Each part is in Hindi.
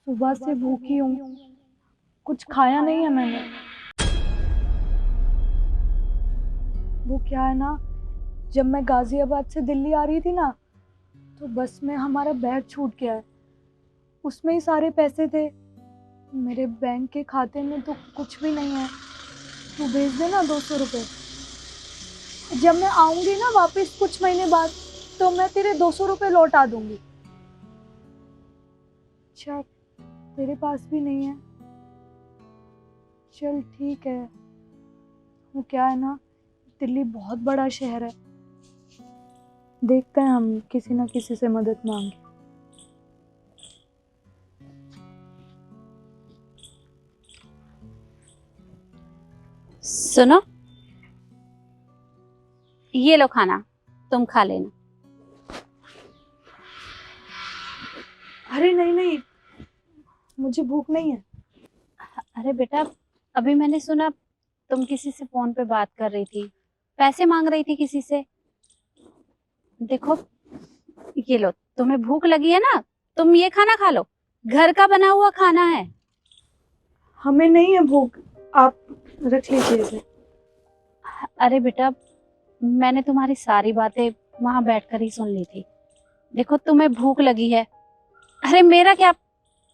सुबह से भूखी हूँ, कुछ खाया नहीं है मैंने। वो क्या है ना, जब मैं गाजियाबाद से दिल्ली आ रही थी ना, तो बस में हमारा बैग छूट गया है। उसमें ही सारे पैसे थे। मेरे बैंक के खाते में तो कुछ भी नहीं है। तू भेज देना 200 रुपये। जब मैं आऊंगी ना वापस कुछ महीने बाद, तो मैं तेरे 200 रुपये लौटा दूंगी। अच्छा, तेरे पास भी नहीं है? चल ठीक है। वो क्या है ना, दिल्ली बहुत बड़ा शहर है। देखते हैं, हम किसी ना किसी से मदद मांगे। सुनो, ये लो खाना, तुम खा लेना। अरे नहीं नहीं, मुझे भूख नहीं है। अरे बेटा, अभी मैंने सुना तुम किसी से फोन पे बात कर रही थी, पैसे मांग रही थी किसी से। देखो, ये लो, तुम्हें भूख लगी है ना, तुम ये खाना खा लो, घर का बना हुआ खाना है। हमें नहीं है भूख, आप रख लीजिए इसे। अरे बेटा, मैंने तुम्हारी सारी बातें वहां बैठकर ही सुन ली थी। देखो, तुम्हें भूख लगी है। अरे मेरा क्या,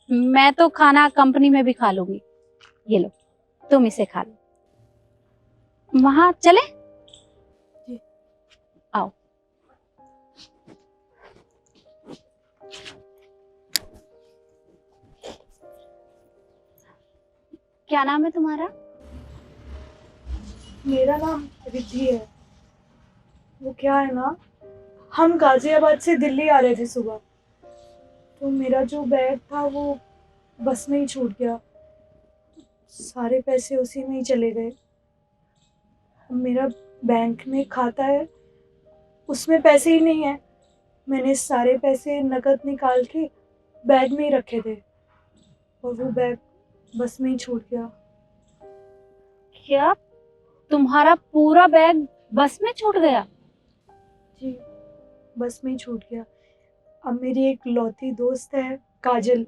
मैं तो खाना कंपनी में भी खा लूंगी। ये लो, तुम इसे खा लो। वहां चले, जी। आओ। क्या नाम है तुम्हारा? मेरा नाम रिद्धि है। वो क्या है ना, हम गाजियाबाद से दिल्ली आ रहे थे सुबह, तो मेरा जो बैग था वो बस में ही छूट गया। सारे पैसे उसी में ही चले गए। मेरा बैंक में खाता है, उसमें पैसे ही नहीं है। मैंने सारे पैसे नकद निकाल के बैग में ही रखे थे, और वो बैग बस में ही छूट गया। क्या, तुम्हारा पूरा बैग बस में छूट गया? जी, बस में ही छूट गया। अब मेरी एक लौती दोस्त है, काजल,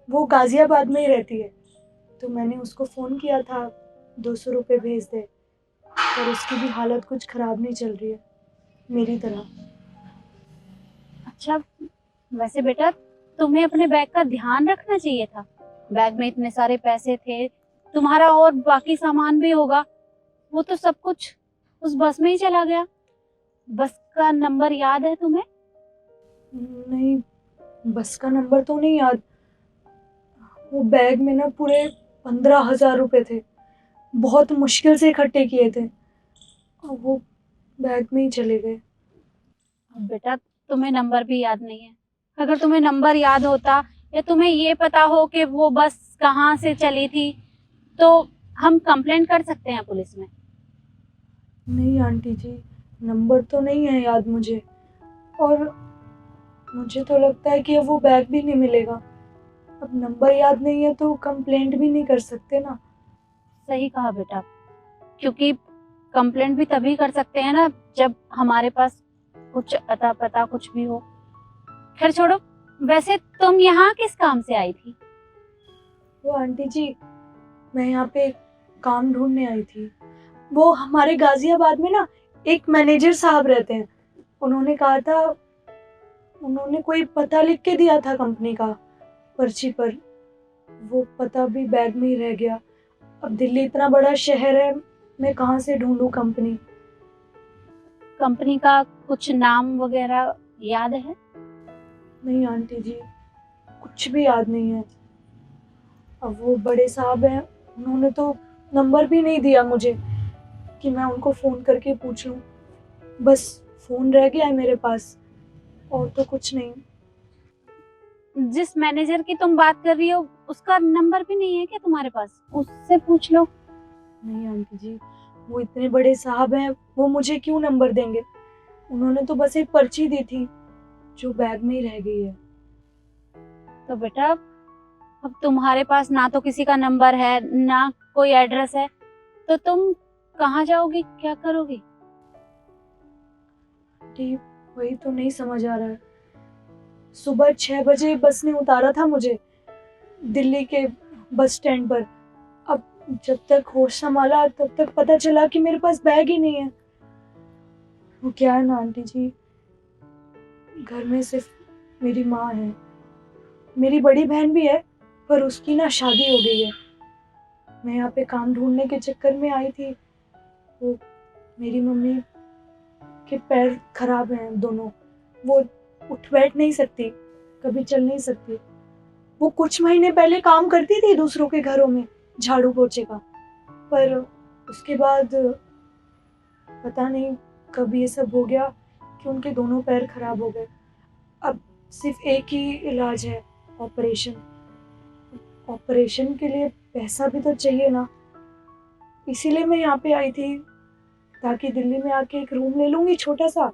वो गाजियाबाद में ही रहती है, तो मैंने उसको फ़ोन किया था 200 रुपये भेज दे, पर उसकी भी हालत कुछ ख़राब नहीं चल रही है मेरी तरह। अच्छा, वैसे बेटा, तुम्हें अपने बैग का ध्यान रखना चाहिए था। बैग में इतने सारे पैसे थे, तुम्हारा और बाकी सामान भी होगा, वो तो सब कुछ उस बस में ही चला गया। बस का नंबर याद है तुम्हें? नहीं, बस का नंबर तो नहीं याद। वो बैग में ना पूरे 15,000 रुपये थे, बहुत मुश्किल से इकट्ठे किए थे, और वो बैग में ही चले गए। अब बेटा, तुम्हें नंबर भी याद नहीं है। अगर तुम्हें नंबर याद होता, या तुम्हें ये पता हो कि वो बस कहाँ से चली थी, तो हम कंप्लेंट कर सकते हैं पुलिस में। नहीं आंटी जी, नंबर तो नहीं है याद मुझे, और मुझे तो लगता है कि अब वो बैग भी नहीं मिलेगा। अब नंबर याद नहीं है तो कंप्लेंट भी नहीं कर सकते ना। सही कहा बेटा, क्योंकि कंप्लेंट भी तभी कर सकते हैं ना, जब हमारे पास कुछ अता पता कुछ भी हो। खैर छोड़ो, वैसे तुम यहाँ किस काम से आई थी? वो आंटी जी, मैं यहाँ पे काम ढूंढने आई थी। वो हमारे गाजियाबाद में ना एक मैनेजर साहब रहते हैं। उन्होंने कहा था, उन्होंने कोई पता लिख के दिया था कंपनी का पर्ची पर। वो पता भी बैग में ही रह गया। अब दिल्ली इतना बड़ा शहर है, मैं कहाँ से ढूंढूं कंपनी। कंपनी का कुछ नाम वगैरह याद है? नहीं आंटी जी, कुछ भी याद नहीं है। अब वो बड़े साहब हैं, उन्होंने तो नंबर भी नहीं दिया मुझे कि मैं उनको फ़ोन करके पूछ लूँ। बस फ़ोन रह गया है मेरे पास, और तो कुछ नहीं। जिस मैनेजर की तुम बात कर रही हो, उसका नंबर भी नहीं है क्या तुम्हारे पास? उससे पूछ लो। नहीं आंटी जी, वो इतने बड़े साहब हैं, वो मुझे क्यों नंबर देंगे? उन्होंने तो बस एक पर्ची दी थी जो बैग में ही रह गई है। तो बेटा, अब तुम्हारे पास ना तो किसी का नंबर है, ना कोई एड्रेस है, तो तुम कहाँ जाओगी, क्या करोगी? आंटी, वही तो नहीं समझ आ रहा है। सुबह 6 बजे बस ने उतारा था मुझे, दिल्ली के बस स्टैंड पर। अब जब तक होश संभाला तब तक पता चला कि मेरे पास बैग ही नहीं है। वो क्या है ना आंटी जी, घर में सिर्फ मेरी माँ है। मेरी बड़ी बहन भी है पर उसकी ना शादी हो गई है। मैं यहाँ पे काम ढूंढने के चक्कर में आई थी। वो मेरी मम्मी के पैर खराब हैं दोनों। वो उठ बैठ नहीं सकती, कभी चल नहीं सकती। वो कुछ महीने पहले काम करती थी दूसरों के घरों में झाड़ू पोछे का, पर उसके बाद पता नहीं कब ये सब हो गया कि उनके दोनों पैर खराब हो गए। अब सिर्फ एक ही इलाज है, ऑपरेशन। ऑपरेशन के लिए पैसा भी तो चाहिए ना, इसीलिए मैं यहाँ पे आई थी ताकि दिल्ली में आके एक रूम ले लूँगी छोटा सा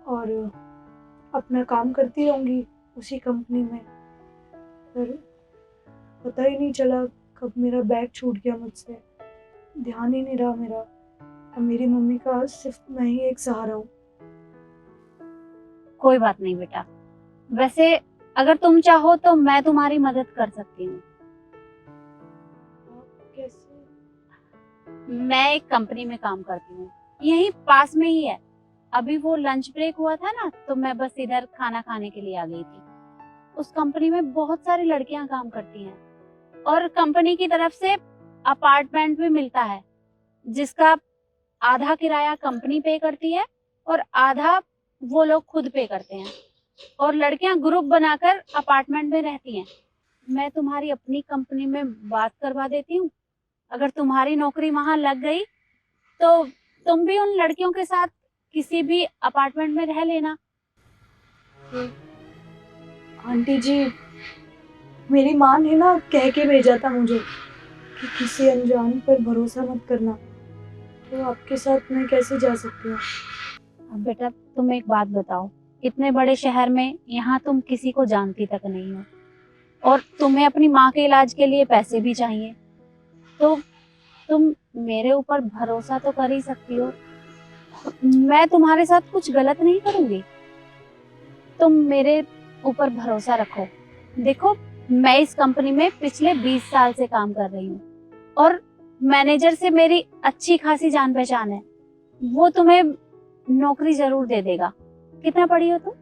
और अपना काम करती रहूँगी उसी कंपनी में। पर पता ही नहीं चला कब मेरा बैग छूट गया मुझसे, ध्यान ही नहीं रहा मेरा। अब मेरी मम्मी का सिर्फ मैं ही एक सहारा हूँ। कोई बात नहीं बेटा, वैसे अगर तुम चाहो तो मैं तुम्हारी मदद कर सकती हूँ। कैसे? मैं एक कंपनी में काम करती हूँ, यहीं पास में ही है। अभी वो लंच ब्रेक हुआ था ना, तो मैं बस इधर खाना खाने के लिए आ गई थी। उस कंपनी में बहुत सारी लड़कियां काम करती हैं और कंपनी की तरफ से अपार्टमेंट भी मिलता है, जिसका आधा किराया कंपनी पे करती है और आधा वो लोग खुद पे करते हैं। और लड़कियां ग्रुप बनाकर अपार्टमेंट में रहती हैं। मैं तुम्हारी अपनी कंपनी में बात करवा देती हूँ। अगर तुम्हारी नौकरी वहां लग गई तो तुम भी उन लड़कियों के साथ किसी भी अपार्टमेंट में रह लेना। आंटी जी, मेरी माँ ने ना कह के भेजा था मुझे कि किसी अनजान पर भरोसा मत करना, तो आपके साथ मैं कैसे जा सकती हूँ? अब बेटा तुम एक बात बताओ, इतने बड़े शहर में यहाँ तुम किसी को जानती तक नहीं हो और तुम्हें अपनी माँ के इलाज के लिए पैसे भी चाहिए, तो तुम मेरे ऊपर भरोसा तो कर ही सकती हो। मैं तुम्हारे साथ कुछ गलत नहीं करूंगी, तुम मेरे ऊपर भरोसा रखो। देखो, मैं इस कंपनी में पिछले 20 साल से काम कर रही हूँ और मैनेजर से मेरी अच्छी खासी जान पहचान है। वो तुम्हें नौकरी जरूर दे देगा। कितना पढ़ी हो तुम?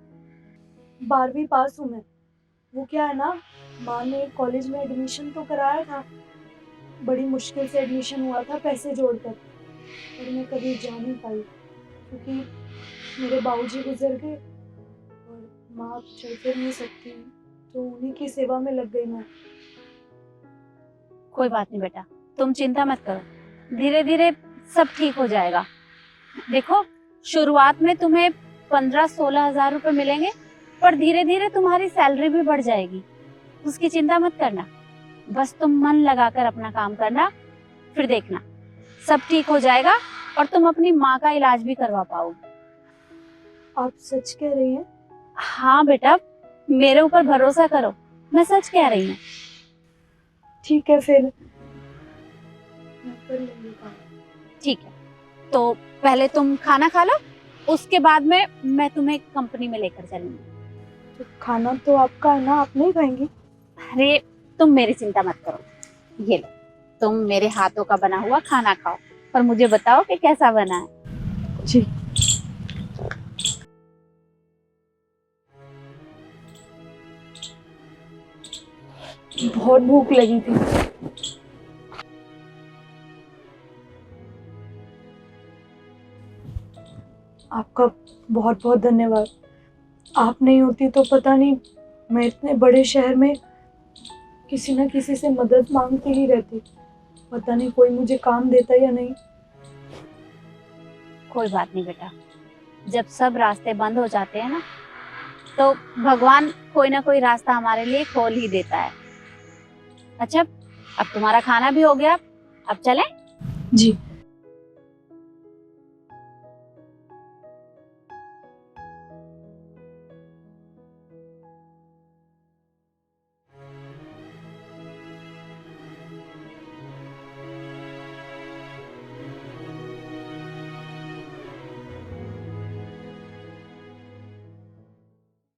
12वीं पास हूँ मैं। वो क्या है ना, माँ ने कॉलेज में एडमिशन तो कराया था, बड़ी मुश्किल से एडमिशन हुआ था पैसे जोड़कर, पर मैं कभी जा नहीं पाई क्योंकि मेरे बाबूजी गुजर गए और माँ अब चल फिर नहीं सकती, तो उन्हीं की सेवा में लग गई मैं। कोई बात नहीं बेटा, तुम चिंता मत करो, धीरे धीरे सब ठीक हो जाएगा। देखो, शुरुआत में तुम्हें 15-16 हजार रुपए मिलेंगे, पर धीरे धीरे तुम्हारी सैलरी भी बढ़ जाएगी। उसकी चिंता मत करना, बस तुम मन लगाकर अपना काम करना, फिर देखना सब ठीक हो जाएगा और तुम अपनी माँ का इलाज भी करवा पाओगे। आप सच कह रही हैं? हाँ बेटा, मेरे ऊपर भरोसा करो, मैं सच कह रही हूँ। ठीक है, फिर मैं कर लूंगी काम। ठीक है, तो पहले तुम खाना खा लो, उसके बाद में मैं तुम्हें कंपनी में लेकर चलूंगी। तो खाना तो आपका है ना, आप नहीं खाएंगी? अरे तुम मेरी चिंता मत करो, ये लो, तुम मेरे हाथों का बना हुआ खाना खाओ और मुझे बताओ कि कैसा बना है। जी। बहुत भूख लगी थी। आपका बहुत बहुत धन्यवाद। आप नहीं होती तो पता नहीं मैं इतने बड़े शहर में किसी न किसी से मदद मांगती ही रहती, पता नहीं कोई मुझे काम देता या नहीं। कोई बात नहीं बेटा, जब सब रास्ते बंद हो जाते हैं ना, तो भगवान कोई ना कोई रास्ता हमारे लिए खोल ही देता है। अच्छा, अब तुम्हारा खाना भी हो गया, अब चलें? जी।